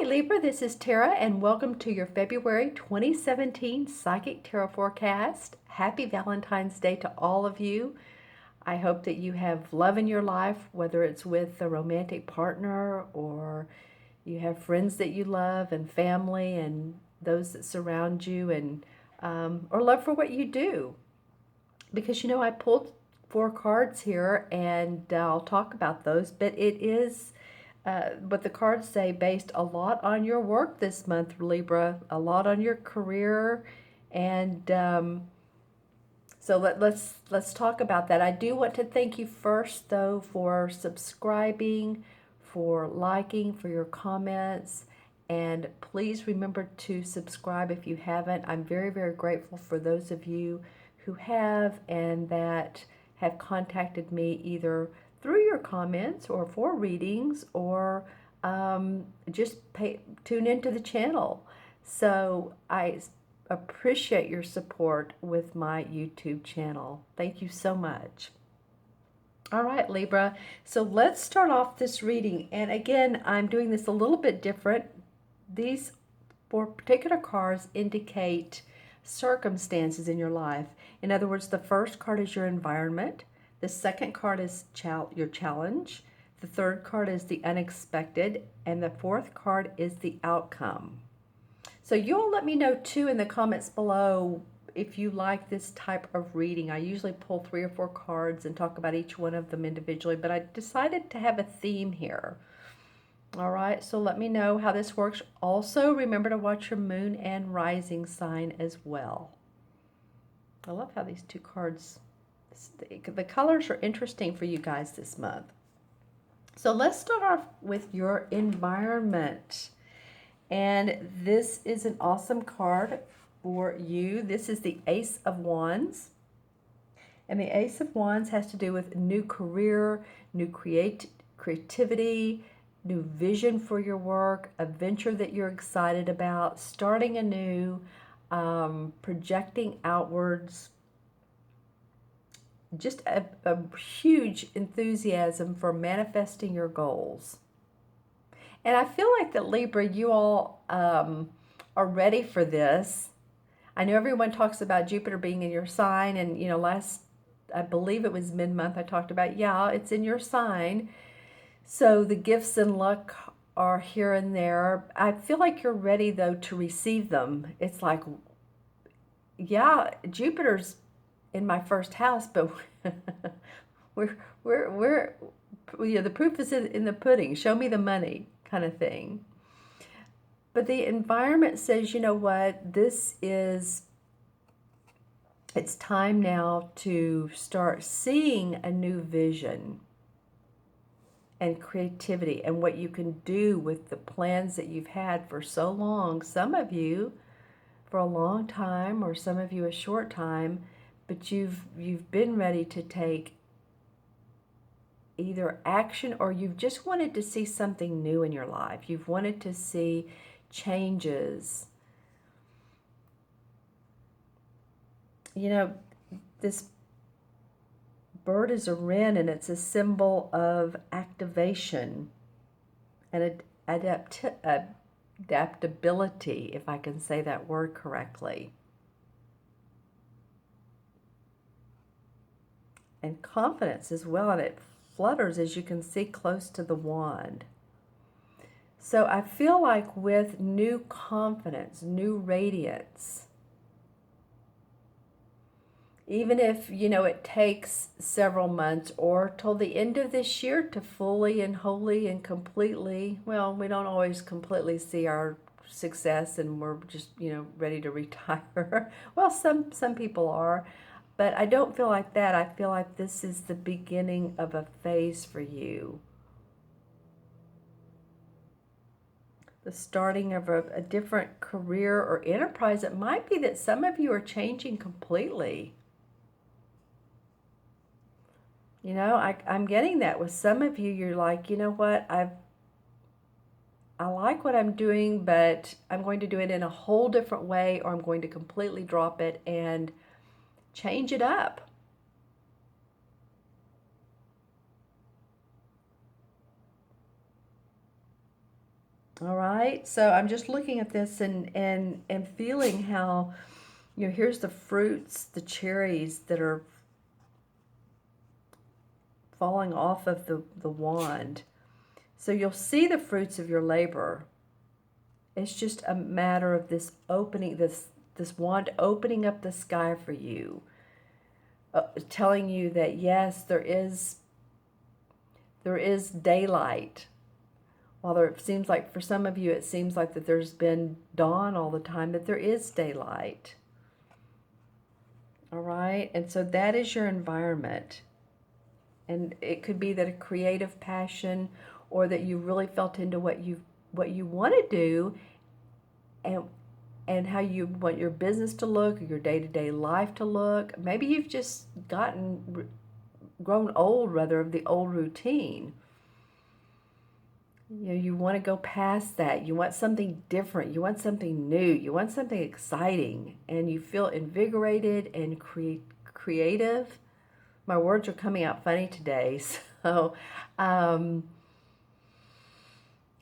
Libra, this is Tara, and welcome to your February 2017 Psychic Tarot Forecast. Happy Valentine's Day to all of you. I hope that you have love in your life, whether it's with a romantic partner or you have friends that you love and family and those that surround you, and or love for what you do. Because I pulled 4 cards here, and I'll talk about those, but it is what the cards say based a lot on your work this month, Libra, a lot on your career, and so let's talk about that. I do want to thank you first, though, for subscribing, for liking, for your comments, and please remember to subscribe if you haven't. I'm very, very grateful for those of you who have and that have contacted me either through your comments or for readings or just tune into the channel. So I appreciate your support with my YouTube channel. Thank you so much. All right, Libra. So let's start off this reading. And again, I'm doing this a little bit different. These 4 particular cards indicate circumstances in your life. In other words, the first card is your environment. The second card is your challenge. The third card is the unexpected. And the fourth card is the outcome. So you'll let me know too in the comments below if you like this type of reading. I usually pull 3 or 4 cards and talk about each one of them individually, but I decided to have a theme here. All right, so let me know how this works. Also, remember to watch your moon and rising sign as well. I love how these 2 cards, the colors are interesting for you guys this month. So let's start off with your environment. And this is an awesome card for you. This is the Ace of Wands. And the Ace of Wands has to do with new career, new creativity, new vision for your work, a venture that you're excited about, starting anew, projecting outwards, just a huge enthusiasm for manifesting your goals. And I feel like that, Libra, you all are ready for this. I know everyone talks about Jupiter being in your sign, and I believe it was mid-month, I talked about, yeah, it's in your sign. So the gifts and luck are here and there. I feel like you're ready, though, to receive them. It's like, yeah, Jupiter's in my first house, but the proof is in the pudding. Show me the money, kind of thing. But the environment says, you know what, it's time now to start seeing a new vision and creativity and what you can do with the plans that you've had for so long. Some of you for a long time, or some of you a short time, but you've been ready to take either action, or you've just wanted to see something new in your life. You've wanted to see changes. This bird is a wren, and it's a symbol of activation and adaptability, if I can say that word correctly. And confidence as well, and it flutters, as you can see, close to the wand. So I feel like with new confidence, new radiance, even if, it takes several months or till the end of this year to fully and wholly and completely, well, we don't always completely see our success and we're just, ready to retire. Well, some people are. But I don't feel like that. I feel like this is the beginning of a phase for you. The starting of a different career or enterprise. It might be that some of you are changing completely. I'm getting that with some of you. You're like, you know what, I like what I'm doing, but I'm going to do it in a whole different way, or I'm going to completely drop it and change it up. All right. So I'm just looking at this and feeling how, here's the fruits, the cherries that are falling off of the wand. So you'll see the fruits of your labor. It's just a matter of this opening, this wand opening up the sky for you, telling you that yes, there is daylight. While it seems like for some of you it seems like that there's been dawn all the time, that there is daylight. All right, and so that is your environment. And it could be that a creative passion, or that you really felt into what you want to do, and how you want your business to look, or your day-to-day life to look. Maybe you've just grown old, rather, of the old routine. You want to go past that. You want something different. You want something new. You want something exciting, and you feel invigorated and creative. My words are coming out funny today, so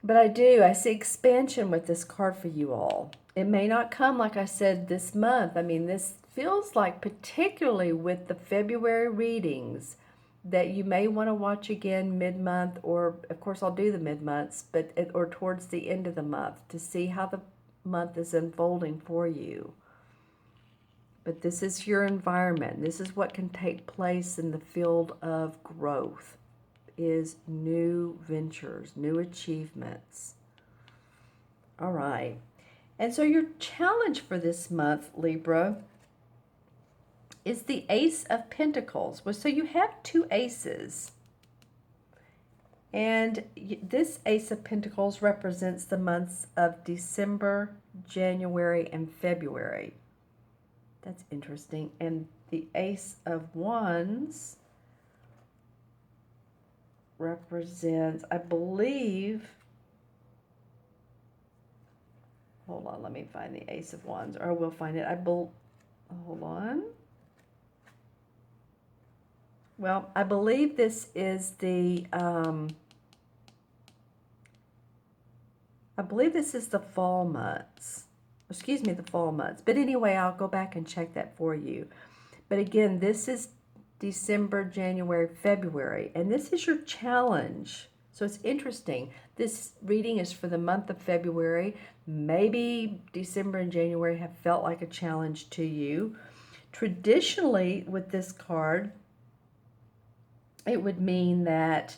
but I see expansion with this card for you all. It may not come, like I said, this month. I mean, this feels like, particularly with the February readings, that you may want to watch again mid-month, or of course I'll do the mid-months, or towards the end of the month, to see how the month is unfolding for you. But this is your environment. This is what can take place in the field of growth, is new ventures, new achievements. All right. And so your challenge for this month, Libra, is the Ace of Pentacles. Well, so you have two aces. And this Ace of Pentacles represents the months of December, January, and February. That's interesting. And the Ace of Wands represents, I believe, hold on, let me find the Ace of Wands, or I will find it. Hold on. Well, I believe this is the, fall months. Excuse me, the fall months. But anyway, I'll go back and check that for you. But again, this is December, January, February, and this is your challenge. So it's interesting. This reading is for the month of February. Maybe December and January have felt like a challenge to you. Traditionally, with this card, it would mean that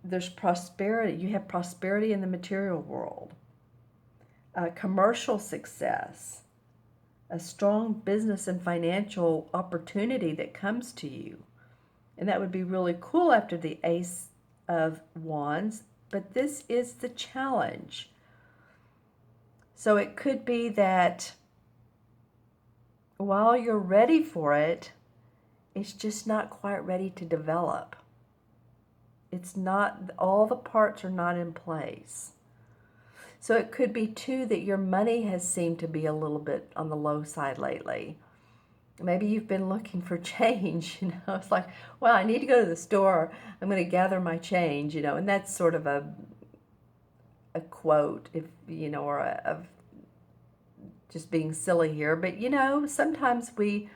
there's prosperity. You have prosperity in the material world, commercial success, a strong business and financial opportunity that comes to you. And that would be really cool after the Ace of Wands. But this is the challenge. So it could be that while you're ready for it, it's just not quite ready to develop. It's not, all the parts are not in place. So it could be too that your money has seemed to be a little bit on the low side lately. Maybe you've been looking for change, It's like, well, I need to go to the store. I'm going to gather my change, and that's sort of a quote, if, or of just being silly here. But, sometimes we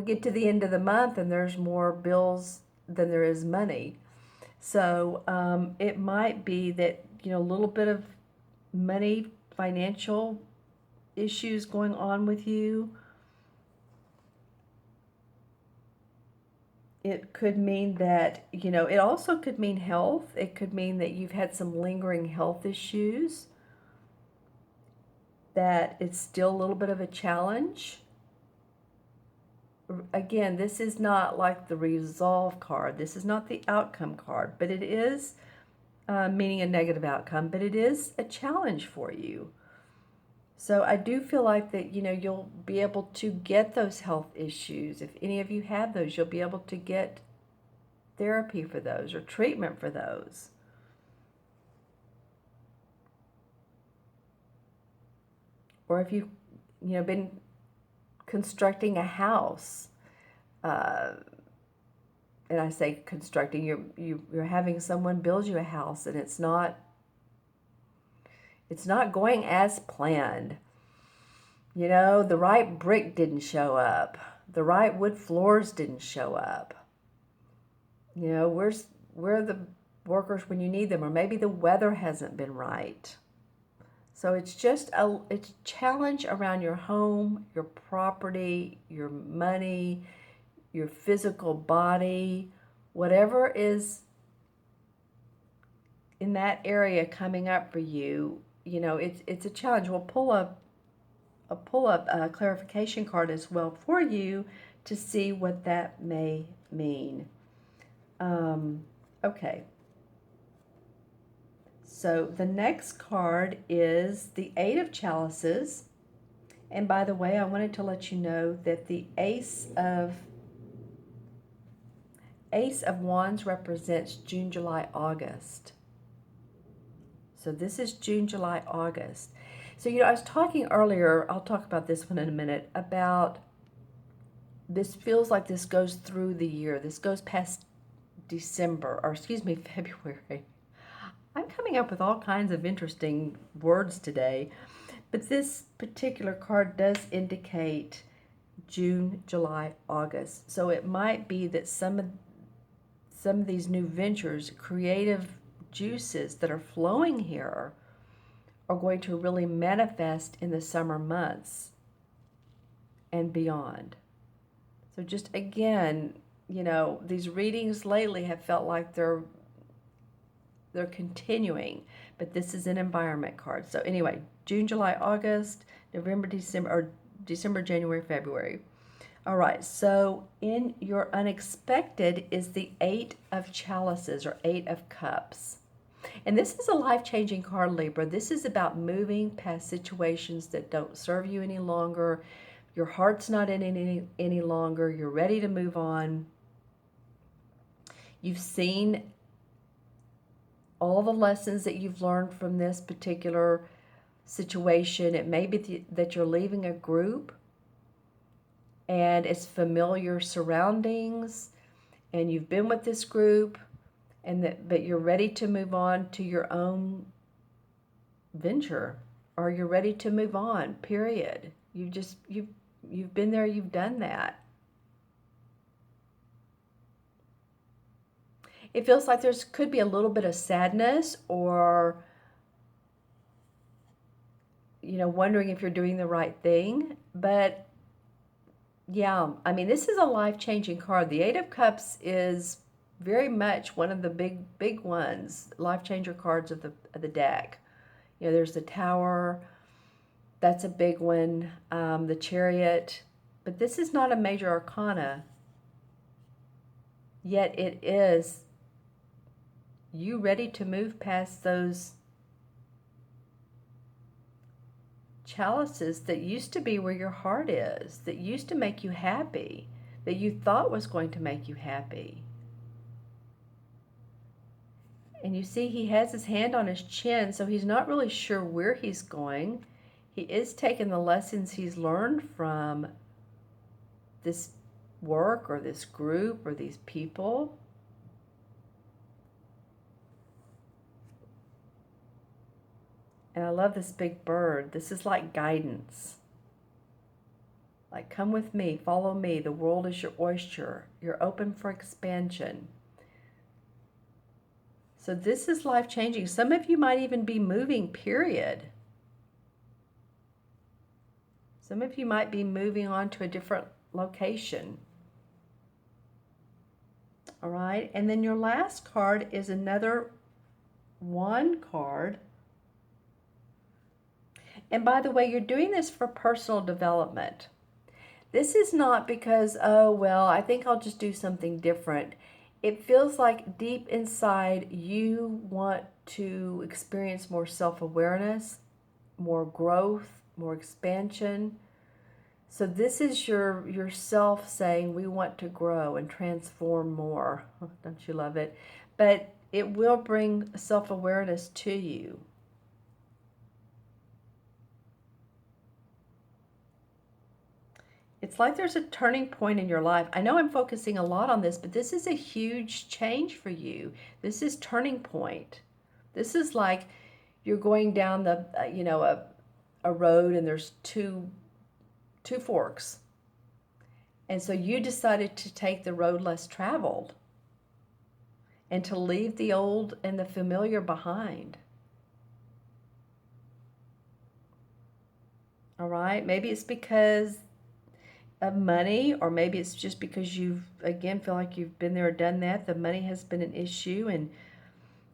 get to the end of the month and there's more bills than there is money. So it might be that, a little bit of money, financial issues going on with you. It could mean that, it also could mean health. It could mean that you've had some lingering health issues, that it's still a little bit of a challenge. Again, this is not like the resolve card. This is not the outcome card, but it is meaning a negative outcome, but it is a challenge for you. So I do feel like that, you'll be able to get those health issues. If any of you have those, you'll be able to get therapy for those or treatment for those. Or if you've, been constructing a house, and I say constructing, you're having someone build you a house, and it's not It's not going as planned. You know, the right brick didn't show up. The right wood floors didn't show up. You know, where are the workers when you need them? Or maybe the weather hasn't been right. So it's just it's a challenge around your home, your property, your money, your physical body, whatever is in that area coming up for you. You know, it's a challenge. We'll pull up a clarification card as well for you to see what that may mean. Okay. So the next card is the Eight of Chalices. And by the way, I wanted to let you know that the Ace of Wands represents June, July, August. So this is June, July, August. So, you know, I was talking earlier, I'll talk about this one in a minute, about this feels like this goes through the year. This goes past December, or excuse me, February. I'm coming up with all kinds of interesting words today, but this particular card does indicate June, July, August. So it might be that some of these new ventures, creative juices that are flowing here are going to really manifest in the summer months and beyond. So just again, you know, these readings lately have felt like they're continuing, but this is an environment card. So anyway, June, July, August, November, December, or December, January, February. All right, so in your unexpected is the Eight of Chalices or Eight of Cups. And this is a life-changing card, Libra. This is about moving past situations that don't serve you any longer. Your heart's not in any longer. You're ready to move on. You've seen all the lessons that you've learned from this particular situation. It may be that you're leaving a group and it's familiar surroundings and you've been with this group but you're ready to move on to your own venture, or you're ready to move on, period. You've been there, you've done that. It feels like could be a little bit of sadness, or you know, wondering if you're doing the right thing. But yeah, I mean, this is a life-changing card. The Eight of Cups is very much one of the big ones, life changer cards of the deck. You know, there's the Tower, that's a big one, the Chariot, but this is not a major arcana, yet it is you ready to move past those chalices that used to be where your heart is, that used to make you happy, that you thought was going to make you happy. And you see he has his hand on his chin, so he's not really sure where he's going. He is taking the lessons he's learned from this work or this group or these people. And I love this big bird. This is like guidance. Like, come with me, follow me. The world is your oyster. You're open for expansion. So this is life-changing. Some of you might even be moving, period. Some of you might be moving on to a different location. All right, and then your last card is another wand card. And by the way, you're doing this for personal development. This is not because, oh, well, I think I'll just do something different. It feels like deep inside you want to experience more self-awareness, more growth, more expansion. So this is yourself saying, we want to grow and transform more. Don't you love it? But it will bring self-awareness to you. It's like there's a turning point in your life. I know I'm focusing a lot on this, but this is a huge change for you. This is turning point. This is like you're going down the, a road and there's two forks. And so you decided to take the road less traveled and to leave the old and the familiar behind. All right? Maybe it's because of money, or maybe it's just because you've, again, feel like you've been there or done that. The money has been an issue, and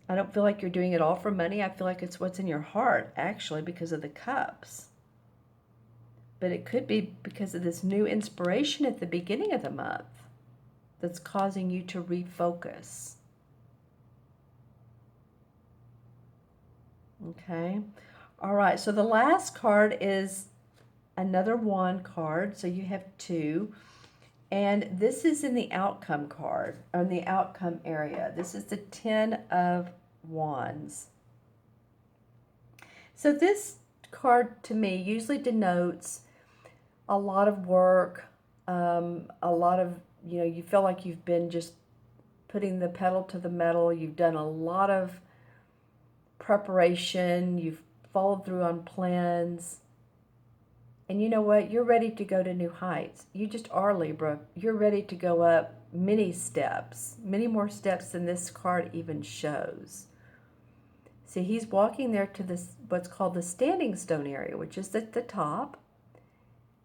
I don't feel like you're doing it all for money. I feel like it's what's in your heart, actually, because of the cups. But it could be because of this new inspiration at the beginning of the month that's causing you to refocus. Okay. All right. So the last card is another wand card. So you have two. And this is in the outcome card, or in the outcome area. This is the 10 of Wands. So this card to me usually denotes a lot of work, a lot of, you feel like you've been just putting the pedal to the metal. You've done a lot of preparation. You've followed through on plans. And you know what? You're ready to go to new heights. You just are, Libra. You're ready to go up many steps, many more steps than this card even shows. See, he's walking there to this, what's called the standing stone area, which is at the top.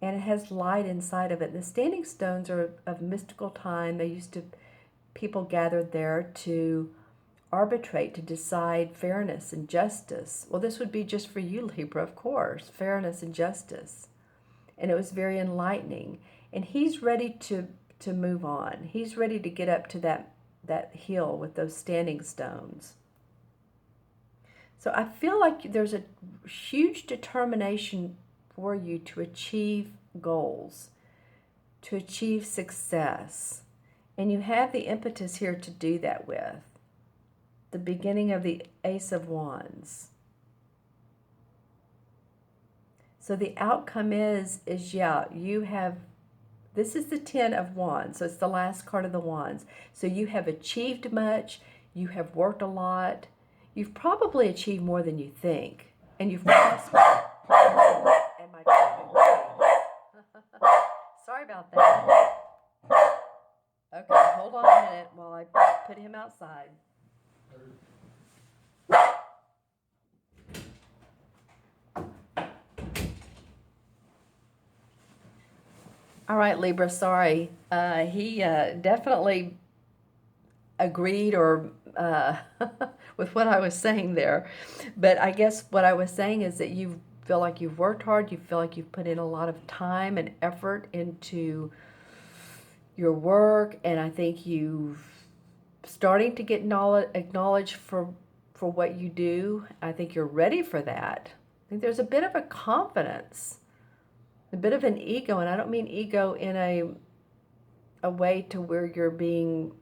And it has light inside of it. The standing stones are of mystical time. People gathered there to arbitrate, to decide fairness and justice. Well, this would be just for you, Libra, of course, fairness and justice. And it was very enlightening. And he's ready to move on. He's ready to get up to that hill with those standing stones. So I feel like there's a huge determination for you to achieve goals, to achieve success. And you have the impetus here to do that with. The beginning of the Ace of Wands. So the outcome is you have, this is the 10 of Wands, so it's the last card of the Wands. So you have achieved much, you have worked a lot, you've probably achieved more than you think, and you've prospered. And my sorry about that. Okay, hold on a minute while I put him outside. All right, Libra, sorry. He definitely agreed or with what I was saying there. But I guess what I was saying is that you feel like you've worked hard. You feel like you've put in a lot of time and effort into your work. And I think you've starting to get acknowledged for what you do. I think you're ready for that. I think there's a bit of a confidence, a bit of an ego, and I don't mean ego in a way to where you're being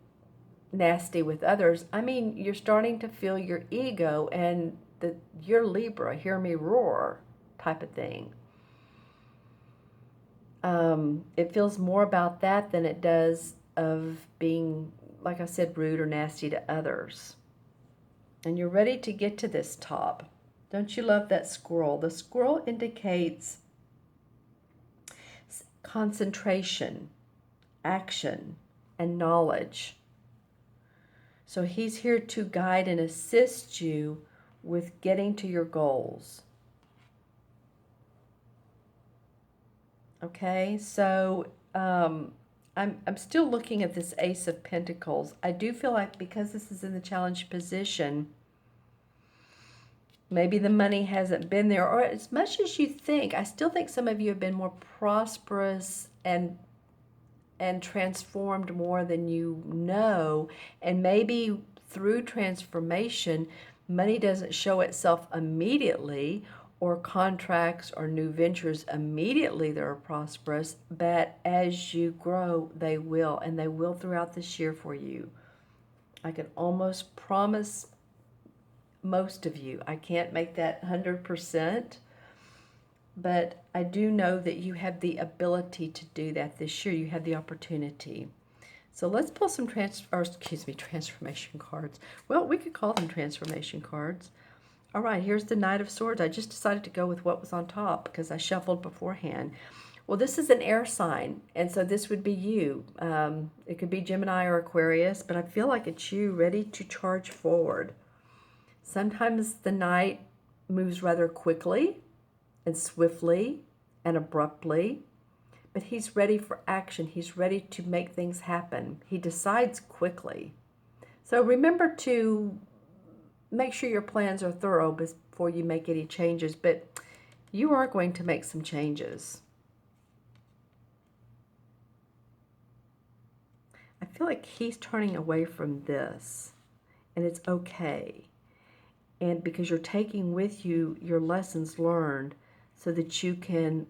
nasty with others. I mean, you're starting to feel your ego and you're Libra, hear me roar type of thing. It feels more about that than it does of being, like I said, rude or nasty to others. And you're ready to get to this top. Don't you love that squirrel? The squirrel indicates concentration, action, and knowledge. So he's here to guide and assist you with getting to your goals. Okay, so I'm still looking at this Ace of Pentacles. I do feel like because this is in the challenge position, maybe the money hasn't been there, or as much as you think. I still think some of you have been more prosperous and transformed more than you know. And maybe through transformation, money doesn't show itself immediately, or contracts or new ventures immediately that are prosperous, but as you grow, they will, and they will throughout this year for you. I can almost promise most of you. I can't make that 100%, but I do know that you have the ability to do that this year. You have the opportunity. So let's pull some transformation cards. Well, we could call them transformation cards. All right, here's the Knight of Swords. I just decided to go with what was on top because I shuffled beforehand. Well, this is an air sign, and so this would be you. It could be Gemini or Aquarius, but I feel like it's you ready to charge forward. Sometimes the Knight moves rather quickly and swiftly and abruptly, but he's ready for action. He's ready to make things happen. He decides quickly. So remember to make sure your plans are thorough before you make any changes, but you are going to make some changes. I feel like he's turning away from this, and it's okay. And because you're taking with you your lessons learned so that you can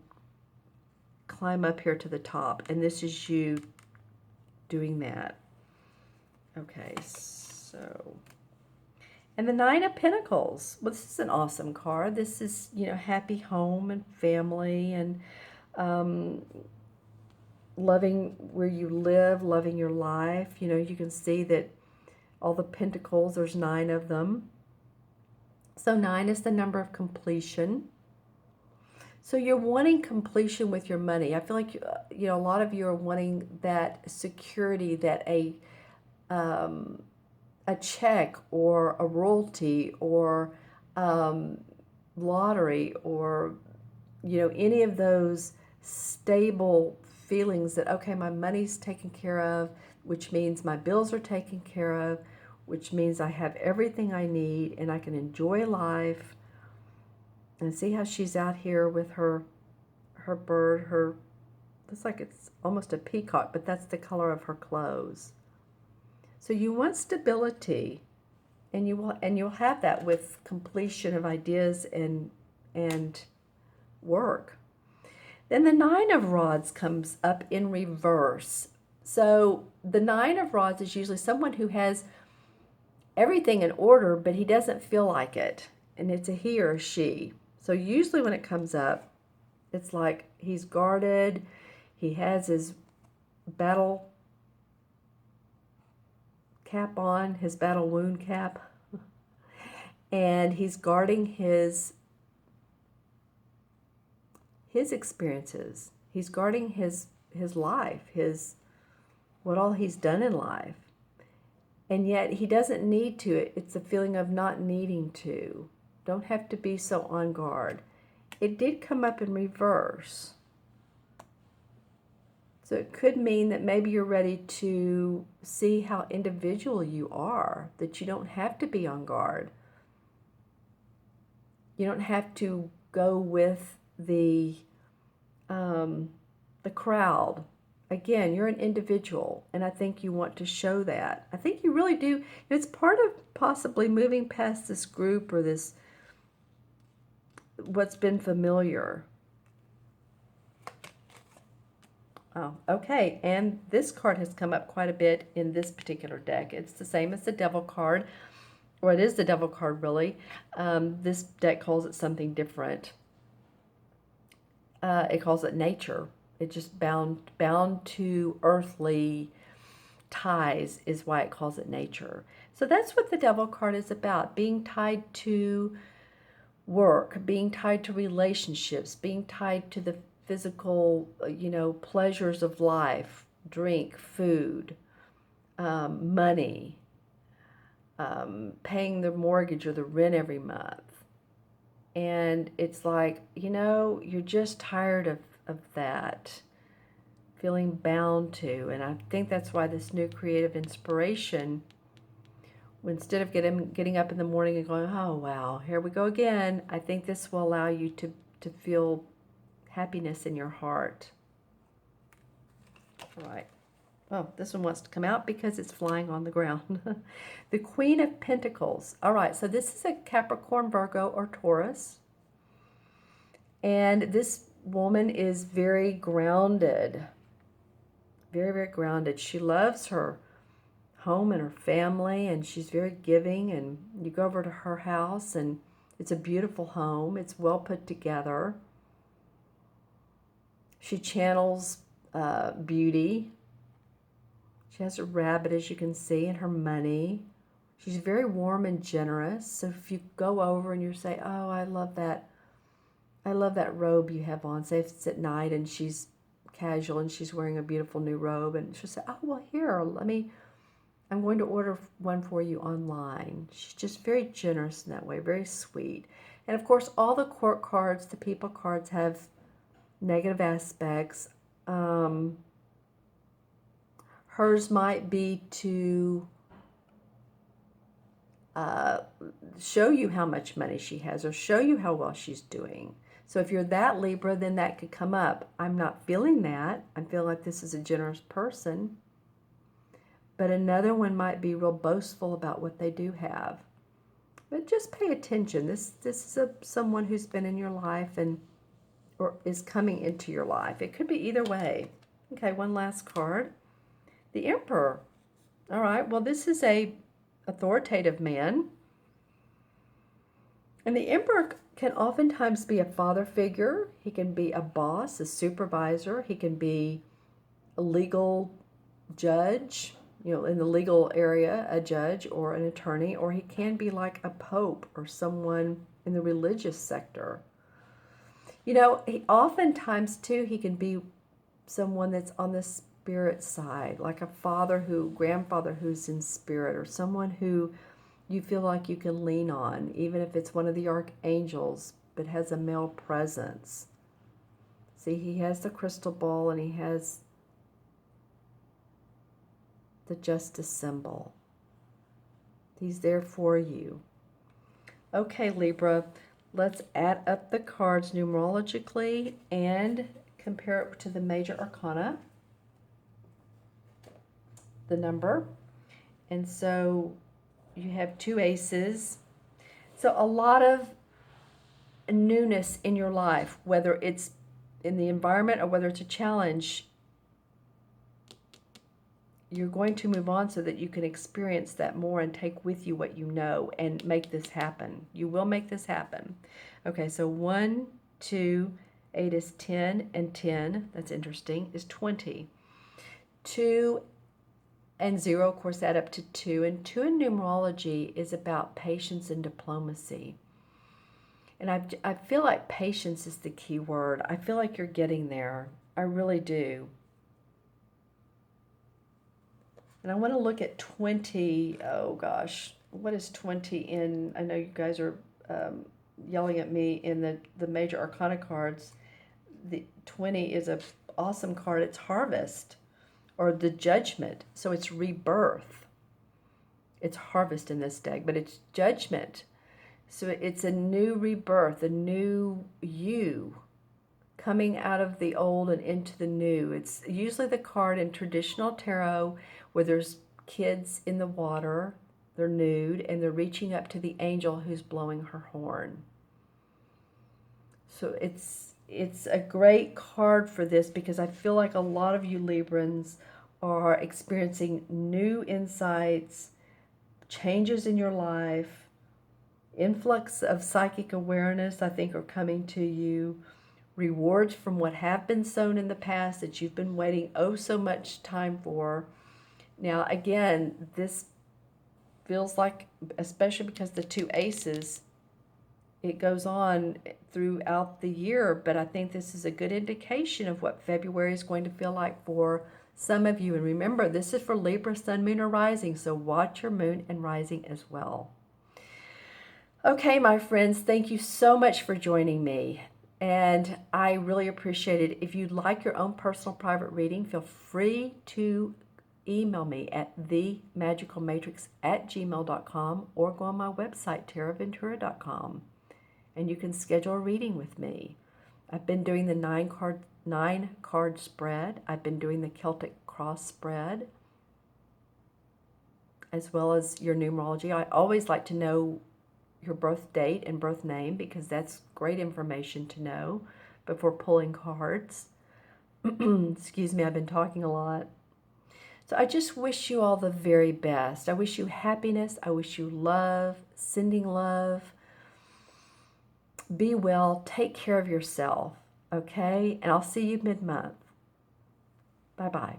climb up here to the top. And this is you doing that. Okay, so... And the Nine of Pentacles. Well, this is an awesome card. This is, happy home and family and loving where you live, loving your life. You can see that all the pentacles, there's 9 of them. So 9 is the number of completion. So you're wanting completion with your money. I feel like, a lot of you are wanting that security that a check or a royalty or lottery or, any of those stable feelings that, okay, my money's taken care of, which means my bills are taken care of, which means I have everything I need and I can enjoy life. And see how she's out here with her bird, looks like it's almost a peacock, but that's the color of her clothes. So you want stability, and you'll have that with completion of ideas and work. Then the 9 of Rods comes up in reverse. So the 9 of Rods is usually someone who has everything in order, but he doesn't feel like it, and it's a he or a she. So usually when it comes up, it's like he's guarded, he has his battle cap on, his battle wound cap, and he's guarding his experiences. He's guarding his life, what all he's done in life. And yet he doesn't need to. It's a feeling of not needing to. Don't have to be so on guard. It did come up in reverse. So it could mean that maybe you're ready to see how individual you are, that you don't have to be on guard. You don't have to go with the crowd. Again, you're an individual, and I think you want to show that. I think you really do. It's part of possibly moving past this group or this what's been familiar. Oh, okay, and this card has come up quite a bit in this particular deck. It's the same as the Devil card, or it is the Devil card, really. This deck calls it something different. It calls it nature. It just bound to earthly ties is why it calls it nature. So that's what the Devil card is about, being tied to work, being tied to relationships, being tied to the physical, pleasures of life, drink, food, money, paying the mortgage or the rent every month. And it's like, you're just tired of that, feeling bound to. And I think that's why this new creative inspiration, instead of getting up in the morning and going, oh, wow, here we go again, I think this will allow you to feel happiness in your heart. All right. Oh, this one wants to come out because it's flying on the ground. The Queen of Pentacles. All right, so this is a Capricorn, Virgo, or Taurus. And this woman is very grounded. Very, very grounded. She loves her home and her family, and she's very giving. And you go over to her house, and it's a beautiful home. It's well put together. She channels beauty. She has a rabbit, as you can see, and her money. She's very warm and generous. So if you go over and you say, oh, I love that robe you have on. Say if it's at night and she's casual and she's wearing a beautiful new robe, and she'll say, oh, well, here, I'm going to order one for you online. She's just very generous in that way, very sweet. And of course, all the court cards, the people cards have negative aspects. Hers might be to show you how much money she has or show you how well she's doing. So if you're that Libra, then that could come up. I'm not feeling that. I feel like this is a generous person. But another one might be real boastful about what they do have. But just pay attention. This is someone who's been in your life or is coming into your life. It could be either way. Okay, one last card. The Emperor. All right, well, this is a authoritative man. And the Emperor can oftentimes be a father figure. He can be a boss, a supervisor. He can be a legal judge, in the legal area, a judge or an attorney, or he can be like a pope or someone in the religious sector. Oftentimes too, he can be someone that's on the spirit side, like a grandfather who's in spirit, or someone who you feel like you can lean on, even if it's one of the archangels, but has a male presence. See, he has the crystal ball and he has the justice symbol. He's there for you. Okay, Libra, let's add up the cards numerologically and compare it to the major arcana, the number. And so you have 2 aces. So a lot of newness in your life, whether it's in the environment or whether it's a challenge, you're going to move on so that you can experience that more and take with you what you know and make this happen. You will make this happen. Okay, so 1, 2, 8 is 10, and 10, that's interesting, is 20. 2 and 0, of course, add up to 2. And 2 in numerology is about patience and diplomacy. And I feel like patience is the key word. I feel like you're getting there. I really do. And I want to look at 20. Oh, gosh. What is 20 in? I know you guys are yelling at me in the major arcana cards. The 20 is an awesome card. It's harvest or the judgment. So it's rebirth. It's harvest in this deck, but it's judgment. So it's a new rebirth, a new you coming out of the old and into the new. It's usually the card in traditional tarot where there's kids in the water, they're nude, and they're reaching up to the angel who's blowing her horn. So it's a great card for this because I feel like a lot of you Librans are experiencing new insights, changes in your life, influx of psychic awareness, I think, are coming to you. Rewards from what have been sown in the past that you've been waiting oh so much time for. Now, again, this feels like, especially because the 2 aces, it goes on throughout the year, but I think this is a good indication of what February is going to feel like for some of you. And remember, this is for Libra, Sun, Moon, or Rising, so watch your Moon and Rising as well. Okay, my friends, thank you so much for joining me. And I really appreciate it. If you'd like your own personal private reading, feel free to email me at themagicalmatrix@gmail.com or go on my website, taraventura.com, and you can schedule a reading with me. I've been doing the 9-card spread. I've been doing the Celtic cross spread, as well as your numerology. I always like to know your birth date and birth name because that's great information to know before pulling cards. Excuse me, I've been talking a lot. So I just wish you all the very best. I wish you happiness. I wish you love, sending love. Be well. Take care of yourself, okay? And I'll see you mid-month. Bye-bye.